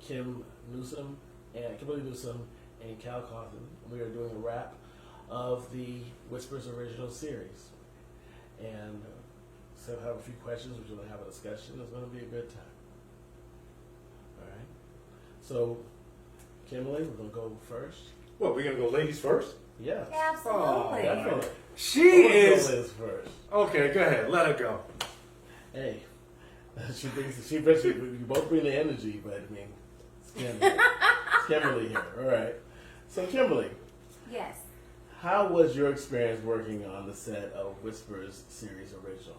Kimberly Newsom and Cal Cawthon. We are doing a wrap of the Whispers original series. And so I have a few questions. We're going to have a discussion. It's going to be a good time. All right. So, Kimberly, we're going to go first. What, we're going to go ladies first? Yes. Absolutely. Oh, Definitely. She Let's is. go Liz first. Okay, go ahead. Let her go. Hey, she brings, you both bring the energy, but I mean, it's Kimberly. It's Kimberly here. All right. So, Kimberly, Yes. how was your experience working on the set of Whispers series original?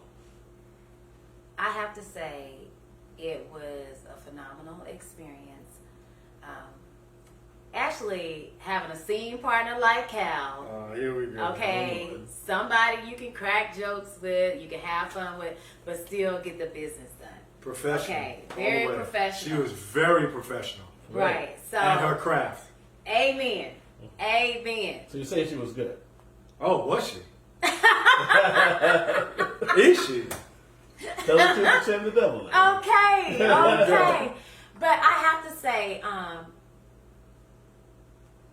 I have to say it was a phenomenal experience. Actually, having a scene partner like Cal, Here we go. okay, somebody you can crack jokes with, you can have fun with, but still get the business done. Professional. Okay, all very the way. professional. She was very professional. Right. So, And her craft. amen. Amen. So you say she was good. Oh, was she? Is she? Tell the truth and shame the devil. Now. Okay, okay. But I have to say,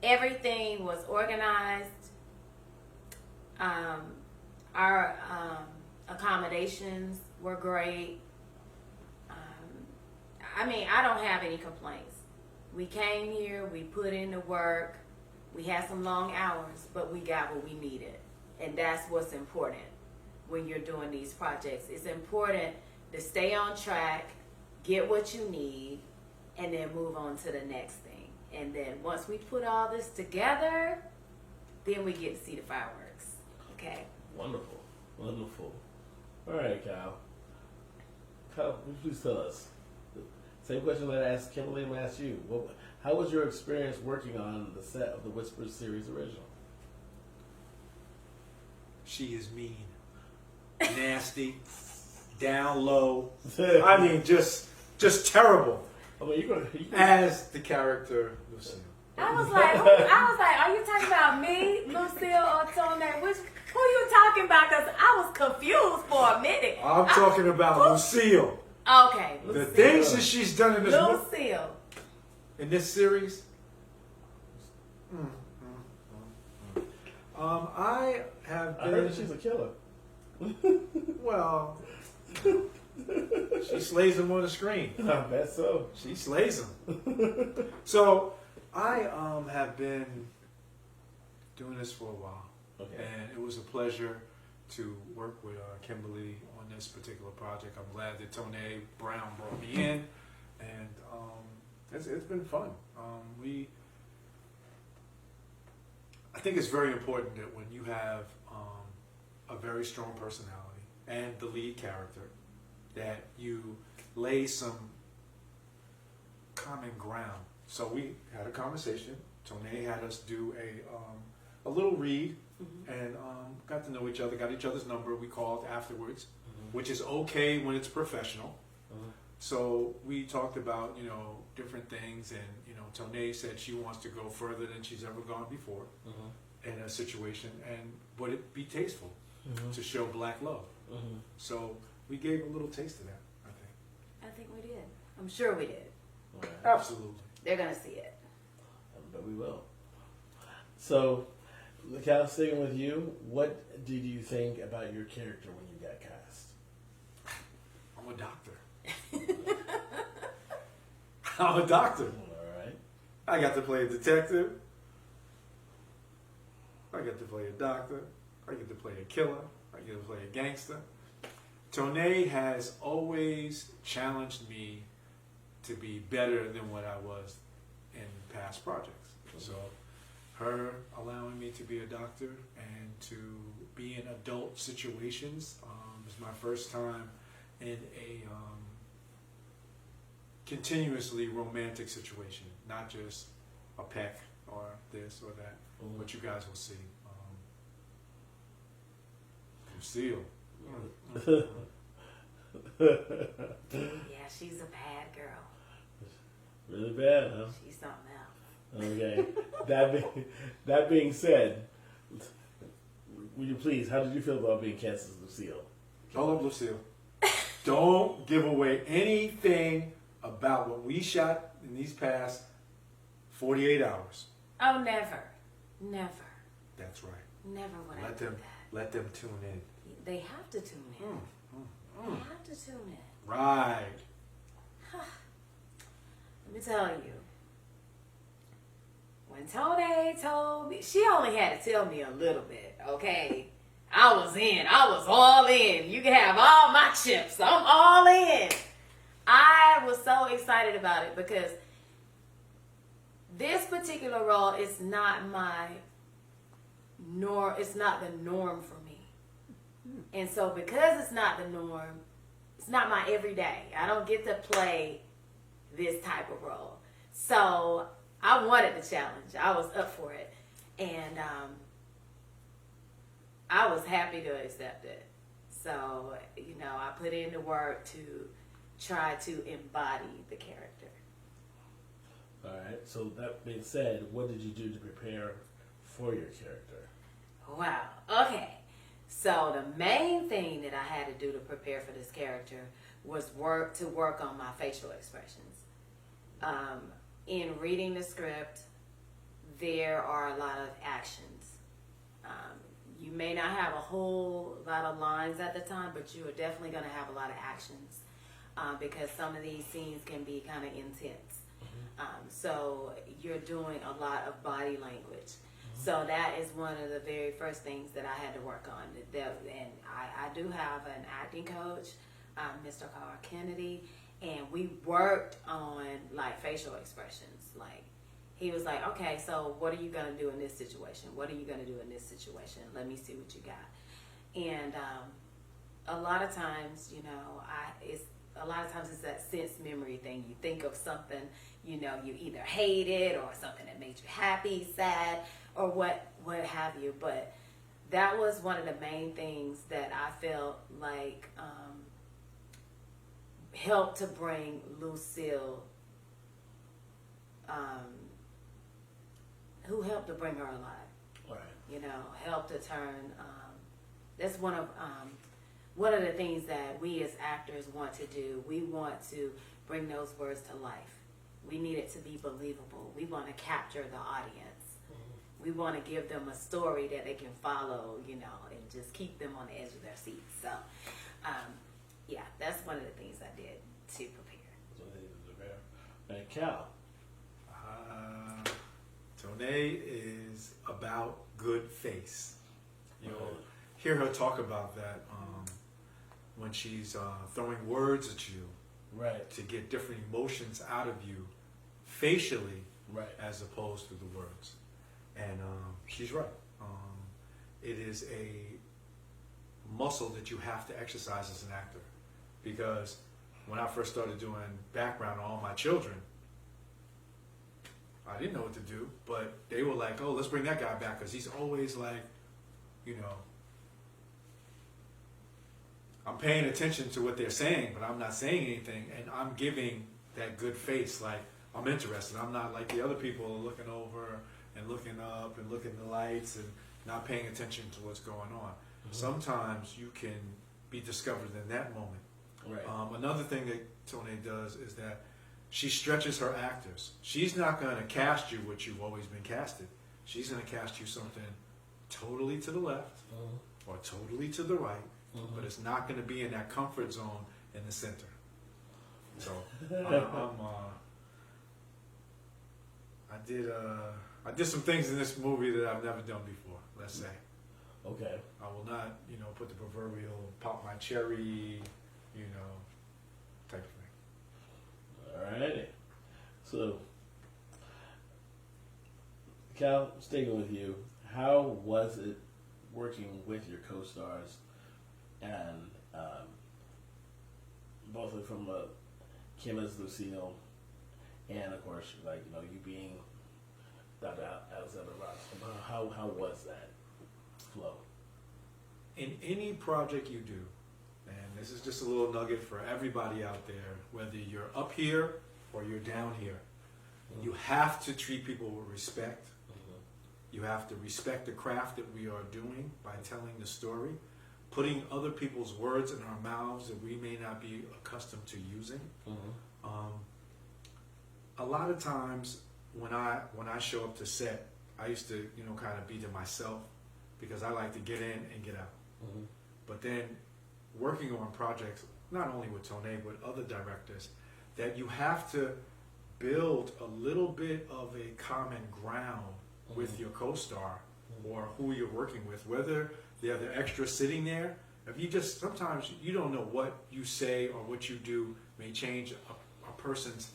everything was organized. Our accommodations were great. I mean, I don't have any complaints. We came here, we put in the work, we had some long hours, but we got what we needed. And that's what's important when you're doing these projects. It's important to stay on track, get what you need, and then move on to the next thing. And then once we put all this together, then we get to see the fireworks. Okay? Wonderful. Wonderful. All right, Kyle. Kyle, will you please tell us? Same question that I asked Kimberly, I'm going to ask you. How was your experience working on the set of the Whispers series original? She is mean, nasty, down low. I mean, just terrible. I mean, you As the character Lucille. I was like, are you talking about me, Lucille, or Tone? Who you talking about? Because I was confused for a minute. I'm talking about Lucille. Okay, The Lucille. things that she's done in Lucille. in this series. I have I heard been. that she's a killer. Well, she slays them on the screen. I bet so. She slays them. So I have been doing this for a while, Okay. and it was a pleasure to work with Kimberly on this particular project. I'm glad that Tone Brown brought me in, and it's been fun. I think it's very important that when you have a very strong personality and the lead character, that you lay some common ground. So we had a conversation. Tone had us do a little read, and got to know each other, got each other's number. We called afterwards, which is okay when it's professional. So we talked about, different things, and, Tone said she wants to go further than she's ever gone before in a situation, and would it be tasteful to show black love? So we gave a little taste of that, I think. I think we did. I'm sure we did. Right. Absolutely. They're going to see it. But we will. So, Cal, sticking with you, what did you think about your character when you got cast? I'm a doctor. I'm a doctor. All right. I got to play a detective. I get to play a doctor. I get to play a killer. I get to play a gangster. Tone has always challenged me to be better than what I was in past projects. So her allowing me to be a doctor and to be in adult situations was my first time in a continuously romantic situation, not just a peck or this or that, what you guys will see. Lucille. Yeah, she's a bad girl. Really bad, huh? She's something else. Okay. That being said, will you please, how did you feel about being cast as Lucille? I love Lucille. Don't give away anything about when we shot in these past 48 hours. Oh, never. That's right. Never would I Let do them that. let them tune in. They have to tune in. They have to tune in. Right. Let me tell you. When Tony told me, she only had to tell me a little bit, okay? I was in. I was all in. You can have all my chips. I'm all in. I was so excited about it because this particular role is not my norm. It's not the norm for me. And so because it's not the norm, it's not my everyday. I don't get to play this type of role. So I wanted the challenge. I was up for it. And I was happy to accept it. So, I put in the work to try to embody the character. All right. So that being said, what did you do to prepare for your character? Wow. Okay. So the main thing that I had to do to prepare for this character was work on my facial expressions. In reading the script, there are a lot of actions. You may not have a whole lot of lines at the time, but you are definitely going to have a lot of actions because some of these scenes can be kind of intense. So you're doing a lot of body language. So that is one of the very first things that I had to work on. And I do have an acting coach, Mr. Carl Kennedy, and we worked on like facial expressions. Like he was like, okay, so what are you gonna do in this situation? What are you gonna do in this situation? Let me see what you got. And a lot of times, it's that sense memory thing. You think of something, you either hate it or something that made you happy, sad, or what have you. But that was one of the main things that I felt like helped to bring Lucille, who helped to bring her alive. Right. Helped to turn. That's one of the things that we as actors want to do. We want to bring those words to life. We need it to be believable. We want to capture the audience. We want to give them a story that they can follow, and just keep them on the edge of their seats. So, yeah, that's one of the things I did to prepare. So they need to prepare. And Cal. Toné is about good face. You'll hear her talk about that when she's throwing words at you, Right. to get different emotions out of you facially, Right. as opposed to the words. And she's right. It is a muscle that you have to exercise as an actor. Because when I first started doing background on all my children, I didn't know what to do, but they were like, oh, let's bring that guy back because he's always like, I'm paying attention to what they're saying, but I'm not saying anything, and I'm giving that good face, like I'm interested. I'm not like the other people looking over and looking up and looking at the lights and not paying attention to what's going on. Sometimes you can be discovered in that moment. Right. Another thing that Toné does is that she stretches her actors. She's not going to cast you what you've always been casted. She's going to cast you something totally to the left or totally to the right, but it's not going to be in that comfort zone in the center. So I did some things in this movie that I've never done before, let's say. Okay. I will not, put the proverbial pop my cherry, type of thing. Alrighty. So, Cal, sticking with you, how was it working with your co-stars and both from Kim as Lucille and, of course, you being Dr. Alexander Ross? How was that flow? In any project you do, and this is just a little nugget for everybody out there, whether you're up here or you're down here, you have to treat people with respect. You have to respect the craft that we are doing by telling the story, putting other people's words in our mouths that we may not be accustomed to using. a lot of times when I show up to set, I used to, you know, kind of be to myself because I like to get in and get out. Mm-hmm. But then working on projects, not only with Tone, but other directors, that you have to build a little bit of a common ground with your co-star or who you're working with, whether they're the extra sitting there. If you just, sometimes you don't know what you say or what you do may change a person's,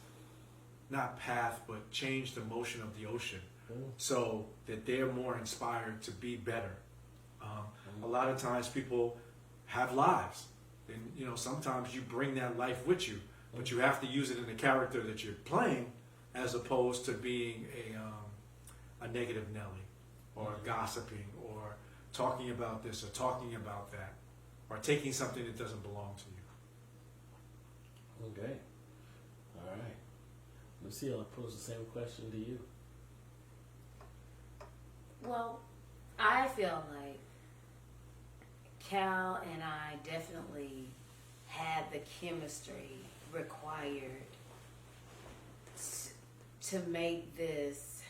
not path, but change the motion of the ocean so that they're more inspired to be better. A lot of times people have lives, and you know, sometimes you bring that life with you, but you have to use it in the character that you're playing, as opposed to being a negative Nelly, or gossiping, or talking about this or talking about that, or taking something that doesn't belong to you. Okay. All right. Lucille, I'll pose the same question to you. Well, I feel like Cal and I definitely had the chemistry required to make this,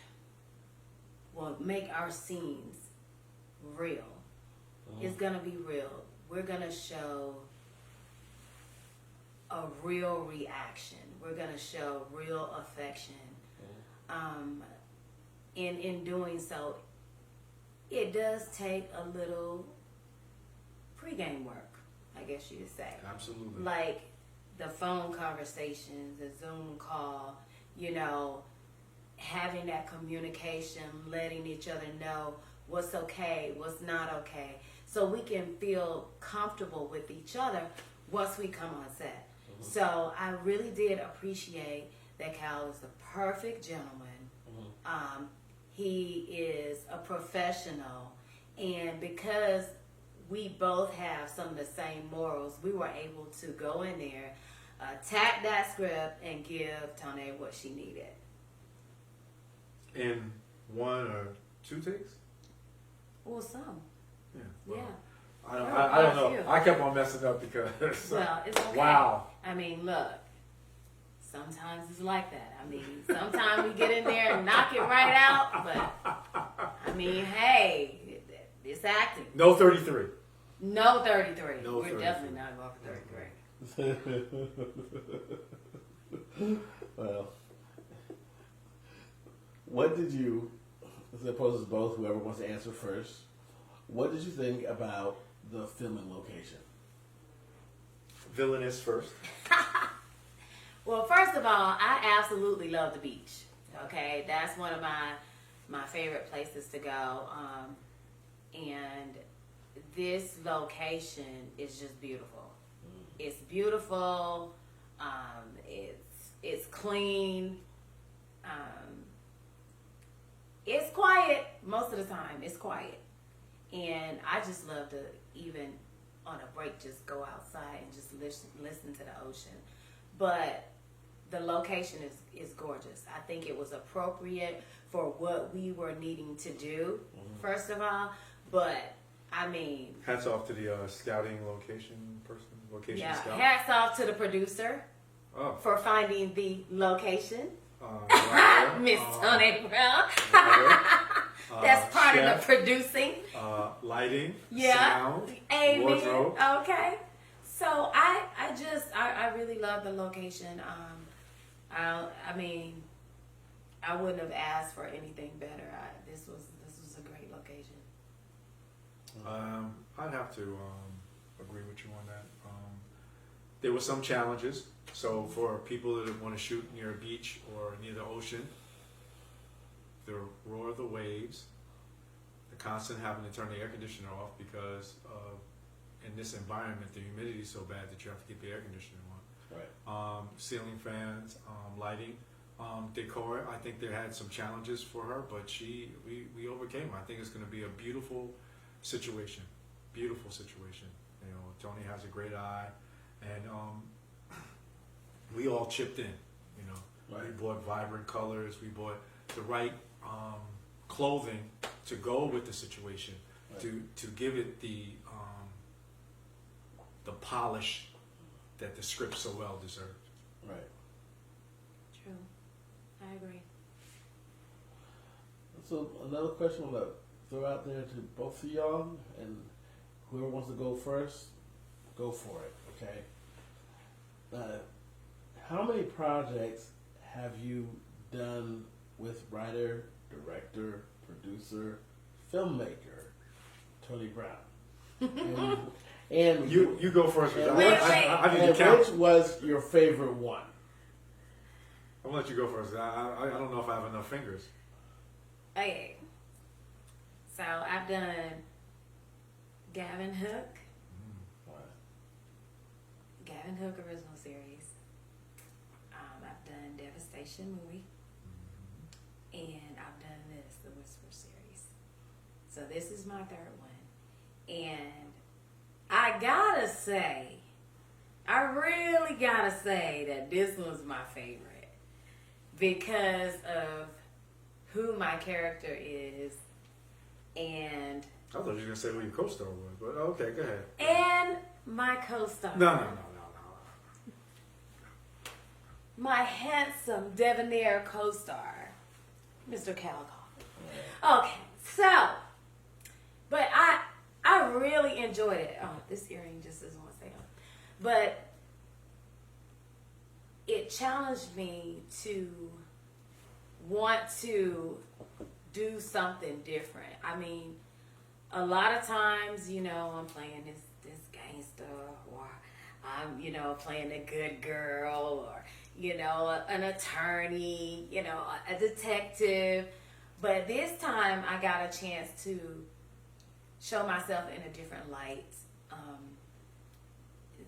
well, make our scenes real. It's gonna be real. We're gonna show a real reaction. We're gonna show real affection. In doing so, it does take a little pregame work, I guess you could say. Absolutely. Like the phone conversations, the Zoom call, you know, having that communication, letting each other know what's okay, what's not okay, so we can feel comfortable with each other once we come on set. So I really did appreciate that Cal is the perfect gentleman. He is a professional, and because we both have some of the same morals, we were able to go in there, tap that script, and give Tone what she needed. In 1 or 2 takes? Well, some. Yeah. Yeah. I don't know. I kept on messing up because. Well, it's okay. Wow. I mean, look, sometimes it's like that. I mean, sometimes we get in there and knock it right out, but I mean, hey, it's acting. No 33. No 33. No We're 33. definitely not going for 33. Well, what did you, suppose it's both, whoever wants to answer first, what did you think about the filming location? Villainous first. Well, first of all, I absolutely love the beach. Okay, that's one of my favorite places to go. And this location is just beautiful. It's beautiful. It's clean. It's quiet most of the time. It's quiet, and I just love to, even on a break, just go outside and just listen to the ocean. But the location is gorgeous. I think it was appropriate for what we were needing to do, first of all. But, I mean... Hats off to the scouting location person, location scout. Hats off to the producer for finding the location. Miss Tony Brown. That's part of the producing. Lighting, sound, Amen. Wardrobe. Okay. So I really love the location. I mean, I wouldn't have asked for anything better. This was a great location. I'd have to agree with you on that. There were some challenges. So for people that want to shoot near a beach or near the ocean, the roar of the waves, the constant having to turn the air conditioner off because in this environment the humidity is so bad that you have to keep the air conditioner on. Right. Ceiling fans, lighting, decor. I think they had some challenges for her, but we overcame. I think it's going to be a beautiful situation. Beautiful situation. You know, Tony has a great eye, and we all chipped in. You know, Right. We bought vibrant colors. We bought the right clothing to go with the situation, Right. to give it the polish that the script so well deserved. Right. True. So another question I'm gonna throw out there to both of y'all, and whoever wants to go first, go for it. Okay. How many projects have you done with writer, director, producer, filmmaker Tony Brown? and You go first. And I need to and count. which was your favorite one? I'm gonna let you go first. I don't know if I have enough fingers. Okay. So I've done Gavin Hook, Gavin Hook original series. I've done Devastation movie, and I've done the Whisper series. So this is my third one, and I gotta say, I really gotta say that this one's my favorite because of who my character is, and I thought you were gonna say who your co-star was, but okay, go ahead. and my co-star. No. My handsome debonair co-star, Mr. Cal Coffin. Okay, so, but I really enjoyed it. Oh, this earring just doesn't want to stay on. But it challenged me to want to do something different. I mean, a lot of times, you know, I'm playing this gangster, or I'm, you know, playing a good girl, or, you know, an attorney, you know, a detective. But this time I got a chance to show myself in a different light.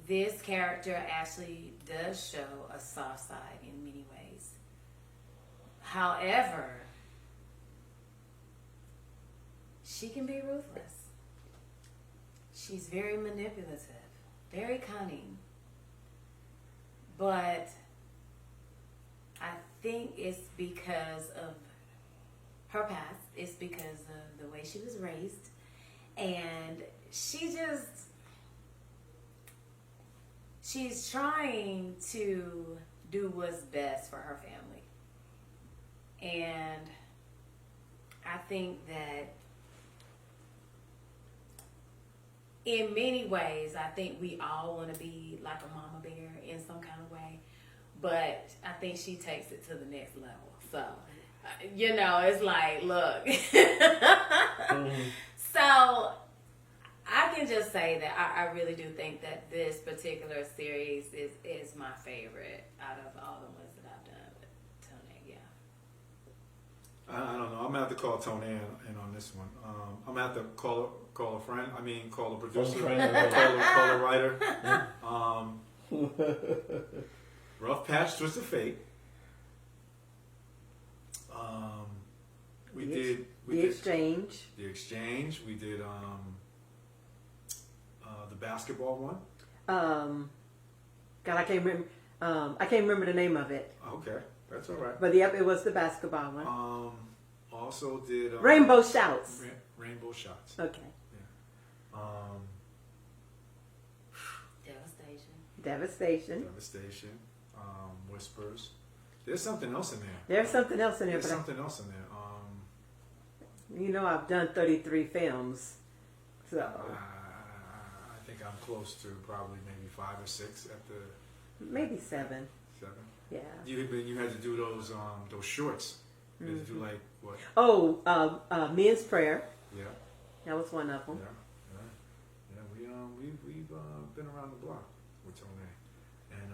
This character actually does show a soft side in many ways. However, she can be ruthless. She's very manipulative, very cunning. But I think it's because of her past. It's because of the way she was raised. And she's trying to do what's best for her family. And I think that in many ways, I think we all want to be like a mama bear in some kind of way. But I think she takes it to the next level. So, you know, it's like, look. So, I can just say that I really do think that this particular series is my favorite out of all the ones that I've done with Tony. Yeah. I don't know. I'm gonna have to call Tony in on this one. I'm gonna have to call a friend. I mean, call a producer, call a writer. Rough Patch, Twist of Fate. We did The Exchange. The Exchange. We did the basketball one. God, I can't remember. I can't remember the name of it. Okay, that's all right. But yep, it was the basketball one. Also did Rainbow Shouts. Rainbow Shots. Okay. Yeah. Devastation. Devastation. Whispers. There's something else in there. There's something else in there. There's But something else in there. you know, I've done 33 films, so I think I'm close to probably maybe 5 or 6 at the maybe 7. 7. Yeah. You had to do those shorts. You had to do like what? Oh, Men's Prayer. Yeah. That was one of them. Yeah. We've been around the block with Tony, and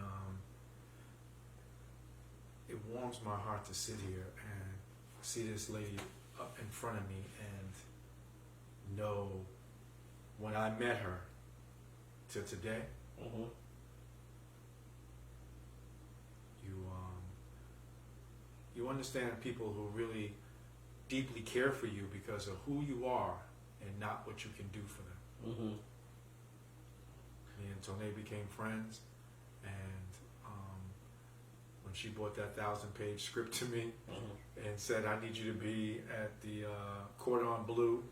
it warms my heart to sit here and see this lady up in front of me and know when I met her to today. Mm-hmm. You understand people who really deeply care for you because of who you are and not what you can do for them. Mm-hmm. Me and Tony became friends, and when she brought that 1,000-page script to me and said, I need you to be at the Cordon Bleu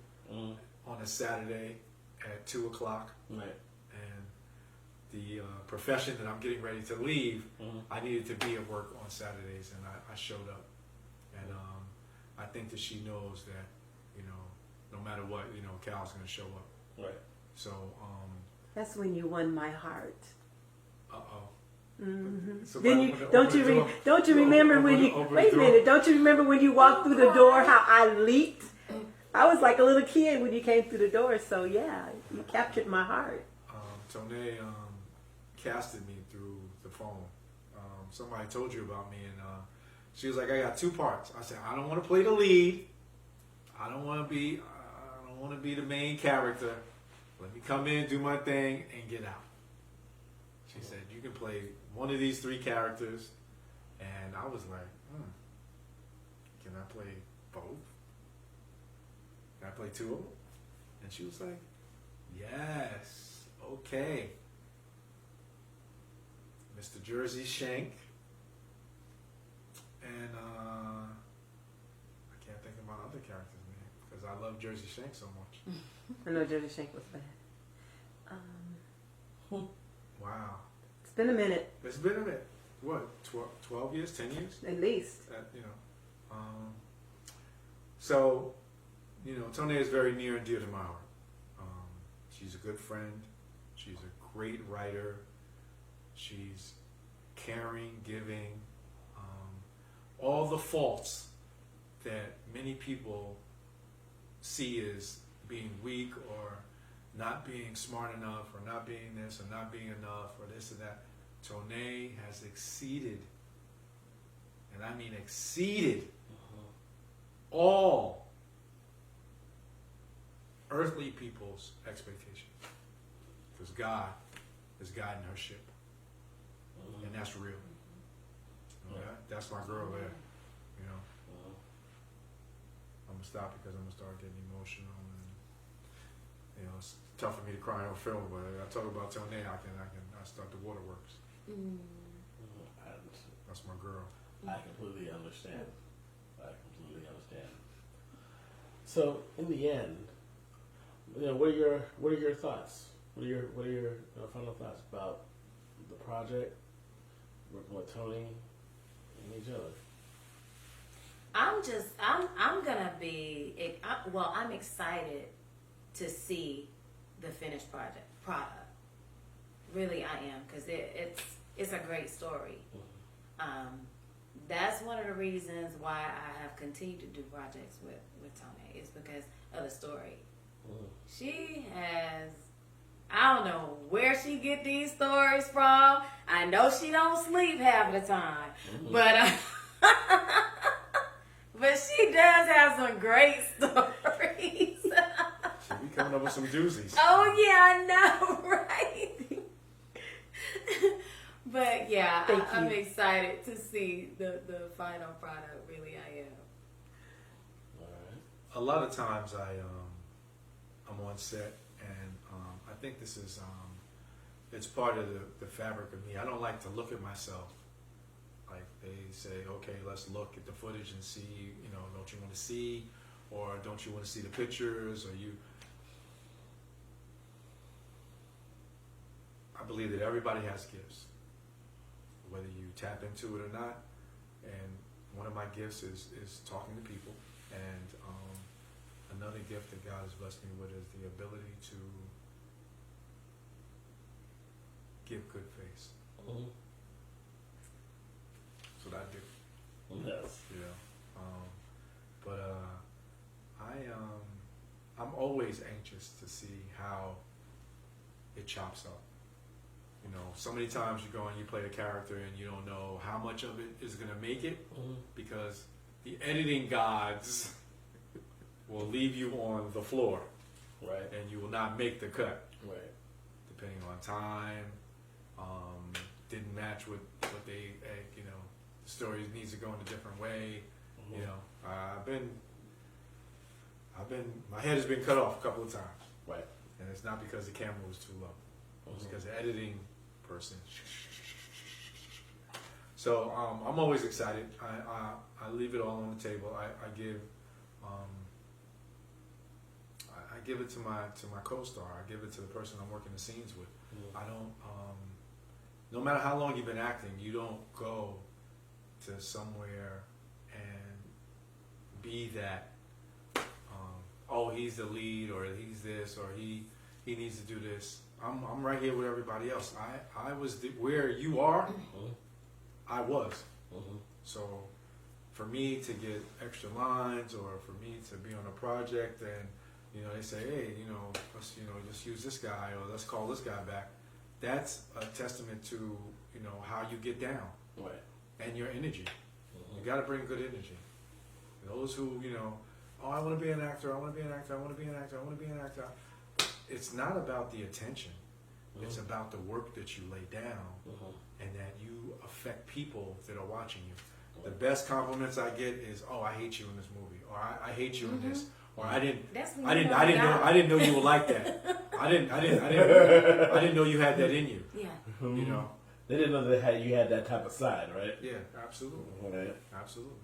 on a Saturday at 2 o'clock, Right. and the profession that I'm getting ready to leave, I needed to be at work on Saturdays, and I showed up. And I think that she knows that, you know, no matter what, you know, Cal's gonna show up. Right. So, That's when you won my heart. uh-oh. Mm-hmm. So Then right you when the- don't open you the door- don't you open- remember open when the- you open the wait a door. minute? Don't you remember when you walked through the door? How I leaped. I was like a little kid when you came through the door. So yeah, you captured my heart. Tone casted me through the phone. Somebody told you about me, and she was like, "I got 2 parts." I said, "I don't want to play the lead. I don't want to be the main character. Let me come in, do my thing, and get out." She said, "You can play one of these 3 characters," and I was like, "Can I play both? Can I play 2 of them?" And she was like, "Yes, okay." Mr. Jersey Shank, and I can't think of my other character's name because I love Jersey Shank so much. I know Jersey Shank was bad. Wow, It's been a minute, it's been a bit. What, 12 years, 10 years? at least. You know, so, you know, Tone is very near and dear to my heart. She's a good friend. She's a great writer. She's caring, giving. All the faults that many people see as being weak or not being smart enough or not being this or not being enough or this or that, Tone has exceeded, and I mean exceeded, all earthly people's expectations. Because God is guiding her ship. And that's real. You know, that's my girl there. You know, I'm gonna stop because I'm gonna start getting emotional, and you know it's tough for me to cry on film. But I talk about Tone, I start the waterworks. And That's my girl. I completely understand. So, in the end, you know, what are your thoughts? What are your final thoughts about the project, working with Tony and each other? I'm excited to see the finished product. Really, I am, because it's a great story. That's one of the reasons why I have continued to do projects with Tony, is because of the story. She has, I don't know where she get these stories from. I know she don't sleep half the time, but she does have some great stories. So we coming up with some doozies. Oh yeah, I know, right? But yeah, I'm excited to see the final product. Really, I am. All right. A lot of times I'm on set, and I think this is it's part of the fabric of me. I don't like to look at myself. Like they say, okay, let's look at the footage and see, you know, don't you want to see, or don't you want to see the pictures, or you. I believe that everybody has gifts, whether you tap into it or not. And one of my gifts is talking to people, and another gift that God has blessed me with is the ability to give good face. That's what I do. Yes. You know, but I'm always anxious to see how it chops up. You know, so many times you go and you play a character and you don't know how much of it is going to make it because the editing gods will leave you on the floor, Right. and you will not make the cut, Right. depending on time. Didn't match with what they, you know, the story needs to go in a different way. You know, my head has been cut off a couple of times. Right. And it's not because the camera was too low. It's because the editing person. So I'm always excited. I leave it all on the table. I give it to my co-star. I give it to the person I'm working the scenes with. I don't. No matter how long you've been acting, you don't go to somewhere and be that. Oh, he's the lead, or he's this, or he needs to do this. I'm right here with everybody else. I was where you are. I was. So for me to get extra lines, or for me to be on a project, and they say, hey, let's just use this guy, or let's call this guy back. That's a testament to how you get down, Right. and your energy. You got to bring good energy. Those who oh, I want to be an actor. I want to be an actor. I want to be an actor. I want to be an actor. It's not about the attention. It's about the work that you lay down, and that you affect people that are watching you. The best compliments I get is, "Oh, I hate you in this movie," or "I hate you in this," or "I didn't know you were like that. I didn't know you had that in you." Yeah. They didn't know you had that type of side, right? Yeah, absolutely, Right. absolutely.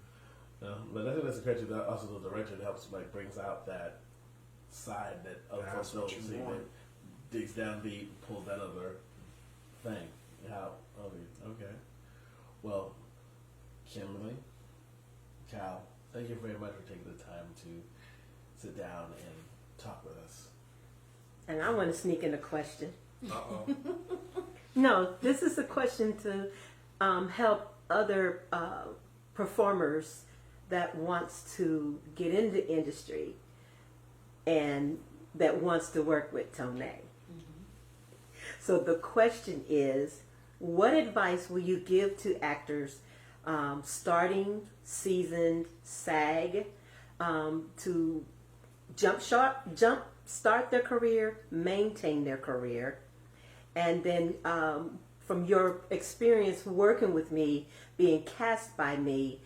But I think that's encouraging. That also the director helps brings out that side that other That's folks what don't you see. want. That digs down deep, pulls that other thing out. Okay. Well, Kimberly, Cal, thank you very much for taking the time to sit down and talk with us. And I want to sneak in a question. Uh-oh. No, this is a question to help other performers that wants to get into industry and that wants to work with Toné. So the question is, what advice will you give to actors starting seasoned SAG to jump start their career, maintain their career, and then from your experience working with me, being cast by me,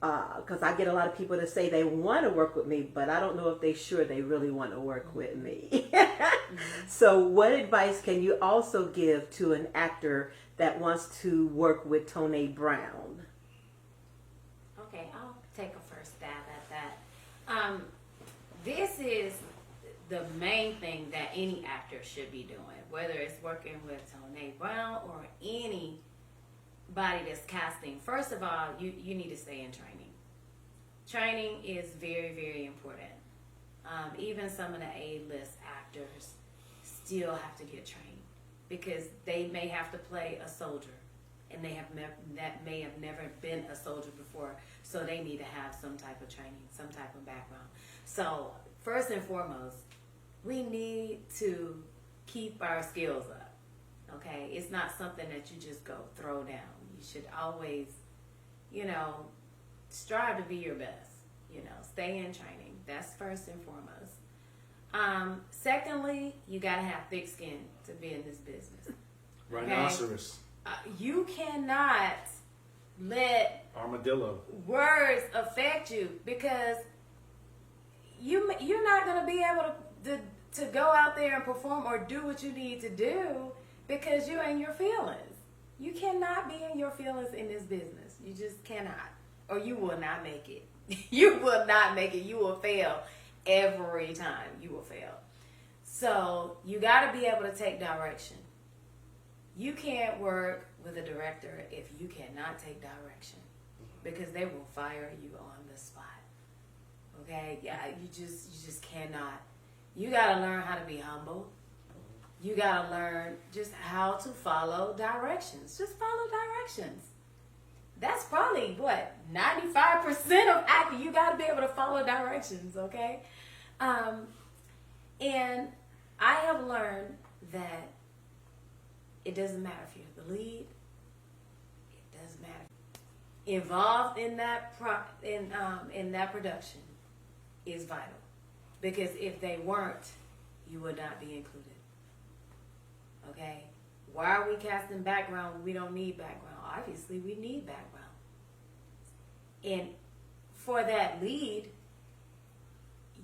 because I get a lot of people that say they want to work with me, but I don't know if they're sure they really want to work with me. So what advice can you also give to an actor that wants to work with Toné Brown? Okay, I'll take a first stab at that. This is the main thing that any actor should be doing, whether it's working with Toné Brown or anybody that's casting. First of all, you need to stay in training. Training is very, very important. Even some of the A-list actors still have to get trained because they may have to play a soldier, and they may have never been a soldier before, so they need to have some type of training, some type of background. So first and foremost, we need to keep our skills up. Okay, it's not something that you just go throw down. You should always, strive to be your best. Stay in training. That's first and foremost. Secondly, you gotta have thick skin to be in this business. Rhinoceros. You cannot let Armadillo. words affect you because you're not gonna be able to go out there and perform or do what you need to do because you're in your feelings. You cannot be in your feelings in this business. You just cannot, or you will not make it. You will not make it. You will fail every time. You will fail. So you got to be able to take direction. You can't work with a director if you cannot take direction because they will fire you on the spot. Okay? Yeah, you just cannot. You got to learn how to be humble. You got to learn just how to follow directions. Just follow directions. That's probably, 95% of acting. You got to be able to follow directions, okay? And I have learned that it doesn't matter if you're the lead. It doesn't matter. Involved in that in that production is vital. Because if they weren't, you would not be included. Okay? Why are we casting background when we don't need background? Obviously, we need background. And for that lead,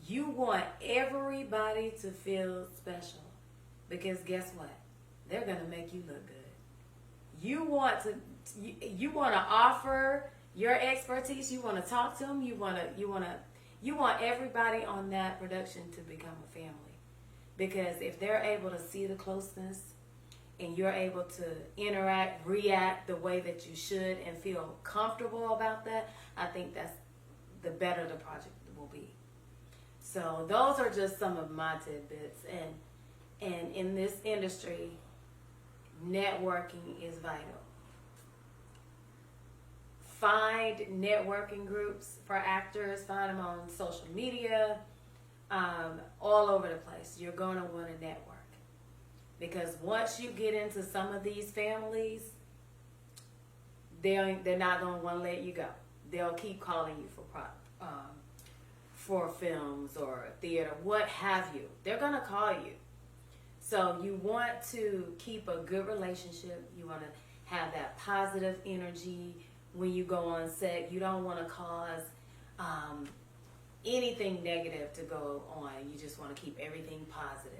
you want everybody to feel special. Because guess what? They're going to make you look good. You want to offer your expertise. You want to talk to them. You want everybody on that production to become a family. Because if they're able to see the closeness and you're able to react the way that you should and feel comfortable about that, I think the better the project will be. So those are just some of my tidbits. And in this industry, networking is vital. Find networking groups for actors. Find them on social media, all over the place. You're going to want to network. Because once you get into some of these families, they're not going to want to let you go. They'll keep calling you for films or theater, what have you. They're going to call you. So you want to keep a good relationship. You want to have that positive energy when you go on set. You don't want to cause anything negative to go on. You just want to keep everything positive.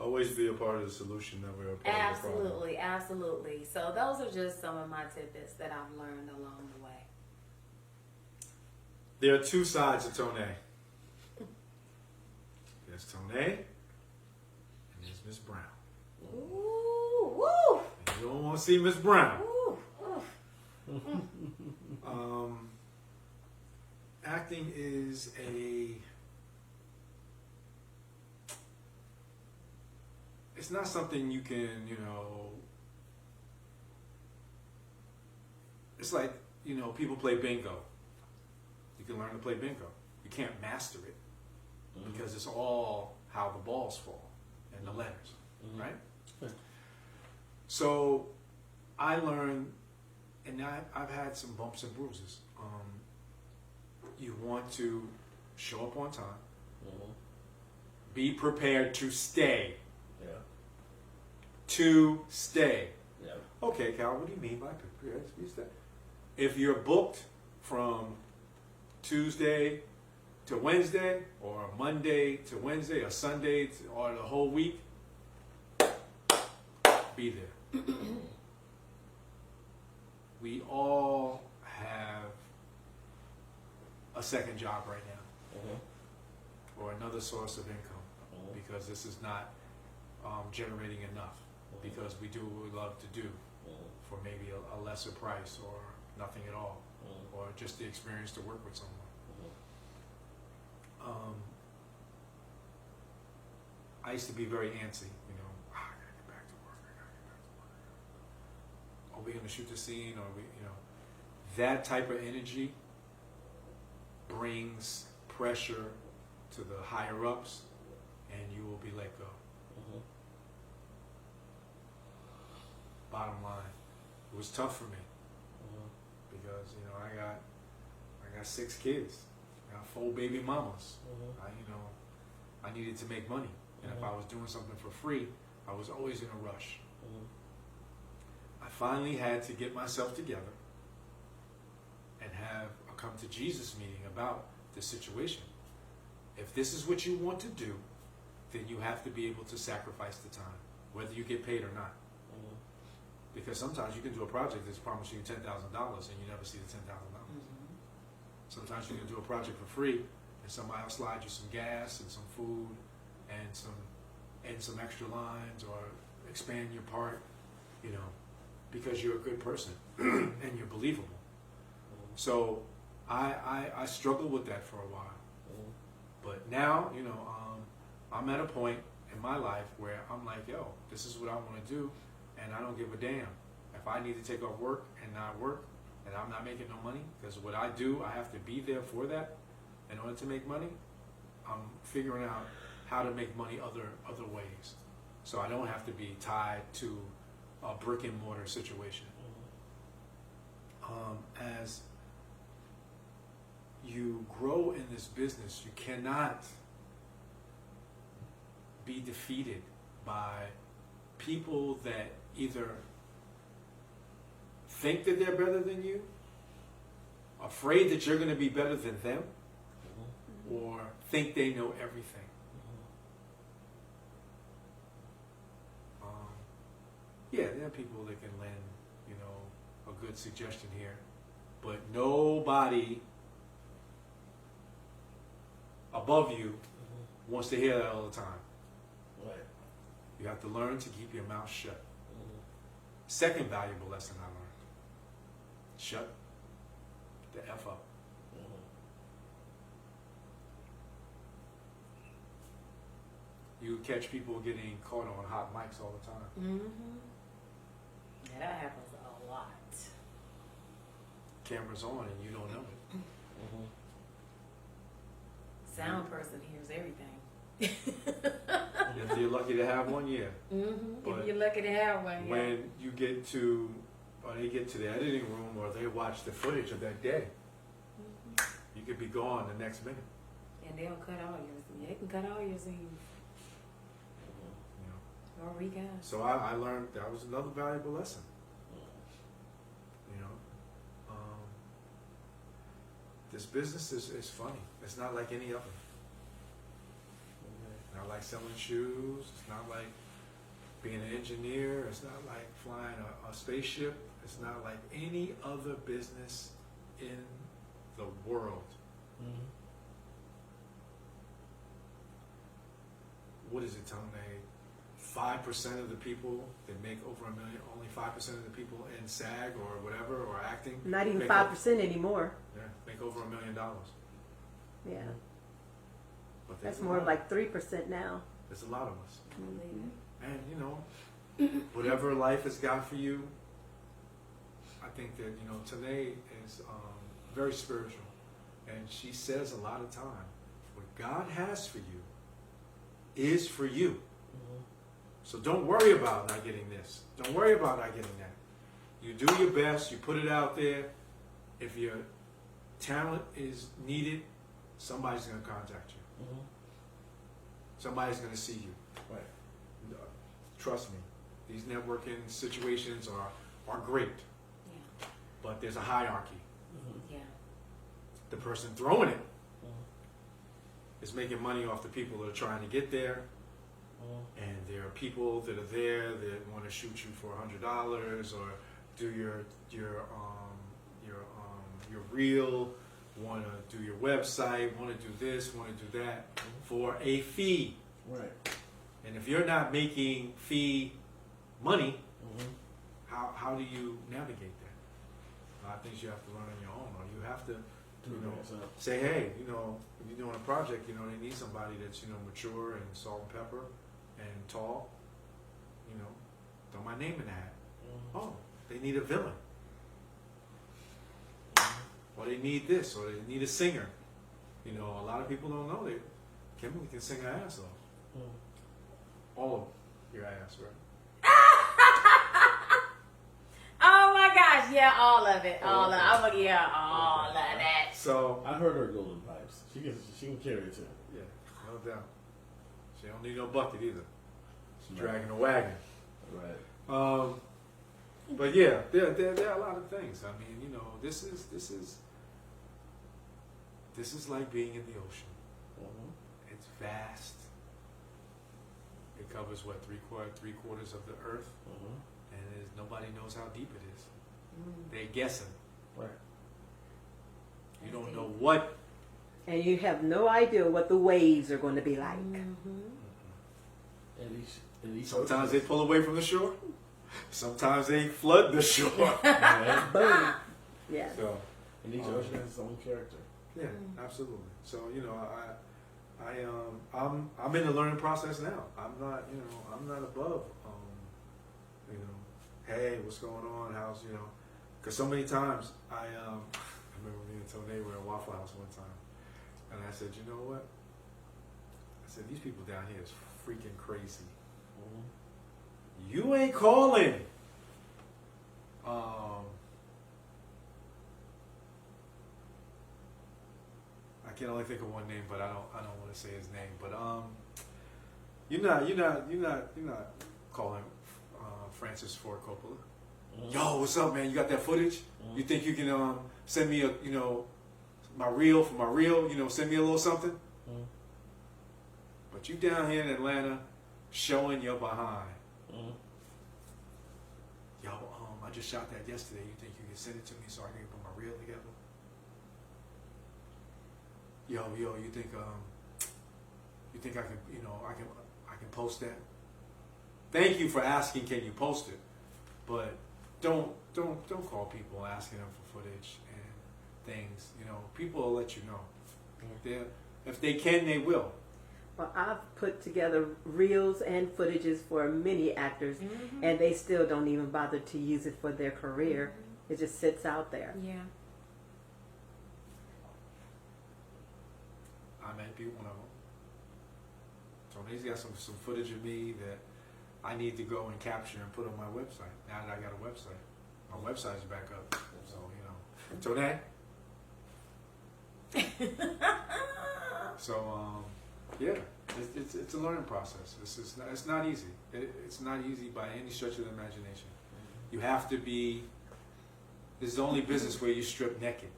Always be a part of the solution, never a part of the problem. Absolutely, absolutely. So those are just some of my tidbits that I've learned along the way. There are two sides to Tone. There's Tone and there's Miss Brown. Ooh, woo! And you don't want to see Miss Brown. Ooh, ooh. Acting is it's not something you can, it's like, people play bingo. You can learn to play bingo. You can't master it because it's all how the balls fall and the letters, right? Right. So I learned, and I've had some bumps and bruises. You want to show up on time, be prepared to stay. Yeah. To stay. Yeah. Okay, Cal, what do you mean by prepared to stay? If you're booked from Tuesday to Wednesday, or Monday to Wednesday, or Sunday or the whole week, be there. We all have a second job right now, or another source of income, because this is not generating enough, because we do what we love to do for maybe a lesser price or nothing at all, or just the experience to work with someone. I used to be very antsy, I gotta get back to work, Are we gonna shoot the scene, or that type of energy brings pressure to the higher ups, and you will be let go. Bottom line, it was tough for me because I got 6 kids, I got 4 baby mamas. I needed to make money, and if I was doing something for free, I was always in a rush. I finally had to get myself together and have a come to Jesus meeting about the situation. If this is what you want to do, then you have to be able to sacrifice the time, whether you get paid or not. Because sometimes you can do a project that's promising you $10,000 and you never see the $10,000. Sometimes you can do a project for free and somebody will slide you some gas and some food and some extra lines, or expand your part, because you're a good person and you're believable. So I struggled with that for a while. But now, I'm at a point in my life where I'm like, yo, this is what I want to do, and I don't give a damn. If I need to take off work and not work, and I'm not making no money, because what I do, I have to be there for that in order to make money, I'm figuring out how to make money other ways. So I don't have to be tied to a brick and mortar situation. As you grow in this business, you cannot be defeated by people that either think that they're better than you, afraid that you're going to be better than them, or think they know everything. Yeah, there are people that can lend, a good suggestion here, but nobody above you wants to hear that all the time. Right. You have to learn to keep your mouth shut. Second valuable lesson I learned: shut the F up. you catch people getting caught on hot mics all the time. Mm-hmm. Yeah, that happens a lot. Cameras on and you don't know it. Mm-hmm. Sound person hears everything. If you're lucky to have one, yeah. Mm-hmm. But If you're lucky to have one, yeah. When you get to, or they get to the editing room, or they watch the footage of that day, you could be gone the next minute. And they'll cut all your scenes. They can cut all your scenes You know. or recast. So I learned that was another valuable lesson. You know, this business is funny. It's not like any other. It's not like selling shoes. It's not like being an engineer. It's not like flying a spaceship. It's not like any other business in the world. Mm-hmm. What is it, Tone? 5% of the people that make over $1 million, only 5% of the people in SAG or whatever, or acting. Not even make 5% anymore. Yeah, make over $1 million. Yeah, But there's that's a more lot- like 3% now. There's a lot of us. Believe And, you know, whatever life has got for you, I think that, you know, Tanae is very spiritual. And she says a lot of time, what God has for you is for you. Mm-hmm. So don't worry about not getting this. Don't worry about not getting that. You do your best. You put it out there. If your talent is needed, somebody's going to contact you. Mm-hmm. Somebody's going to see you. Right. Trust me. These networking situations are great. Yeah. But there's a hierarchy. Mm-hmm. Yeah. The person throwing it Mm-hmm. is making money off the people that are trying to get there. Mm-hmm. And there are people that are there that want to shoot you for $100 or do your reel, want to do your website, want to do this, want to do that for a fee. Right. And if you're not making fee money, Mm-hmm. how do you navigate that? A lot of things you have to learn on your own, or you have to Do you it know, yourself. say, hey, you know, if you're doing a project, you know, they need somebody that's, you know, mature and salt and pepper and tall, you know, throw my name in the hat. Mm-hmm. Oh, they need a villain. Or they need this, or they need a singer. You know, a lot of people don't know that Kimberly can sing her ass off. Mm-hmm. All of your ass, right? Oh my gosh, yeah, all of it. All Okay. of I'm gonna yeah, all of that. So, I heard her golden pipes. She can carry it too. yeah, no doubt. She don't need no bucket either. She's dragging a wagon. Right. But yeah, there are a lot of things. I mean, you know, this is like being in the ocean. Mm-hmm. It's vast. It covers what, three quarters of the earth, Mm-hmm. and nobody knows how deep it is. Mm. They're guessing. Right. You don't know what. And you have no idea what the waves are going to be like. Mm-hmm. And each Sometimes they pull away from the shore. Sometimes they flood the shore. right. Boom. Yeah. So. And each ocean has its own character. Yeah, absolutely. So you know, I'm in the learning process now. I'm not above. You know, hey, what's going on? How's Because so many times I remember me and Tony were at Waffle House one time, and I said, you know what? I said these people down here is freaking crazy. Mm-hmm. You ain't calling. I can only think of one name, but I don't want to say his name. But you're not calling Francis Ford Coppola. Mm-hmm. Yo, what's up, man? You got that footage? Mhm. You think you can send me my reel for my reel? Send me a little something. Mm-hmm. But you down here in Atlanta, showing your behind. Mm-hmm. Yo, I just shot that yesterday. You think you can send it to me so I can put my reel together? Yo, you think I can, I can post that? Thank you for asking. Can you post it? But don't call people asking them for footage and things. People will let you know. Yeah. If they can, they will. Well, I've put together reels and footages for many actors, and they still don't even bother to use it for their career. It just sits out there. Yeah. I might be one of them. Tony's got some footage of me that I need to go and capture and put on my website. Now that I got a website, my website's back up. So Tony. So yeah, it's a learning process. It's not easy. It's not easy by any stretch of the imagination. You have to be. This is the only business where you strip naked.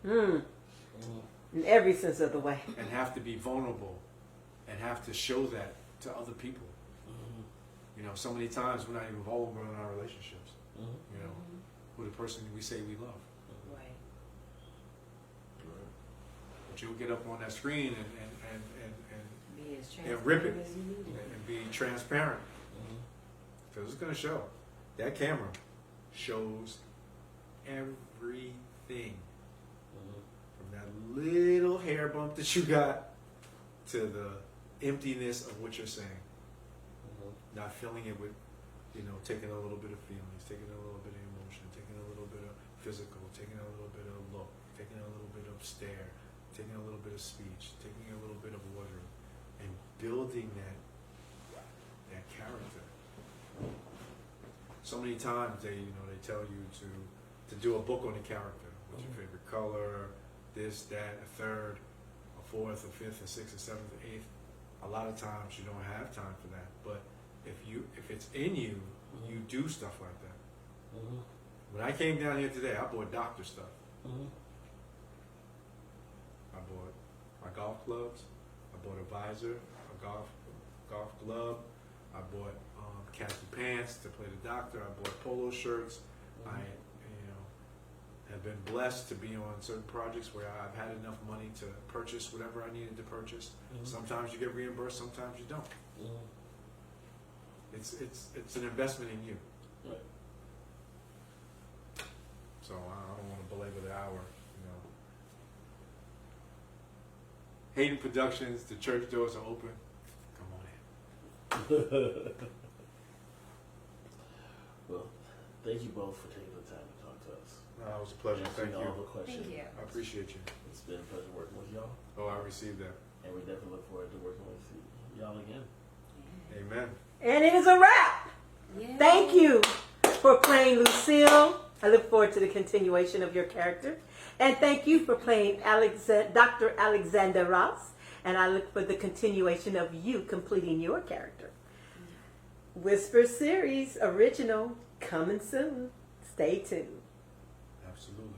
In every sense of the way. And have to be vulnerable and have to show that to other people. So many times we're not even vulnerable in our relationships. With the person we say we love. Right. But you'll get up on that screen Be as and rip it transparent as you need it. and be transparent. Because it's going to show. That camera shows everything. From that little hair bump that you got to the emptiness of what you're saying. Not filling it with, taking a little bit of feelings, taking a little bit of emotion, taking a little bit of physical, taking a little bit of look, taking a little bit of stare, taking a little bit of speech, taking a little bit of wardrobe, and building that character. So many times they tell you to do a book on the character. What's your favorite color? This, that, a third, a fourth, a fifth, a sixth, a seventh, a eighth. A lot of times you don't have time for that, but if it's in you, you do stuff like that. When I came down here today, I bought doctor stuff. I bought my golf clubs. I bought a visor, a golf glove. I bought khaki pants to play the doctor. I bought polo shirts. I have been blessed to be on certain projects where I've had enough money to purchase whatever I needed to purchase. Sometimes you get reimbursed, sometimes you don't. It's an investment in you. Right. So I don't want to belabor the hour. Hayden Productions, the church doors are open. Come on in. Well, thank you both for taking the time to talk to us. No, it was a pleasure. Answering Thank you. all the questions. Thank you. I appreciate you. It's been a pleasure working with y'all, Oh, I received that. and we definitely look forward to working with y'all again. Amen. And it is a wrap. Yeah. Thank you for playing Lucille. I look forward to the continuation of your character. And thank you for playing Dr. Alexander Ross. And I look for the continuation of you completing your character. Whisper Series original coming soon. Stay tuned. Absolutely.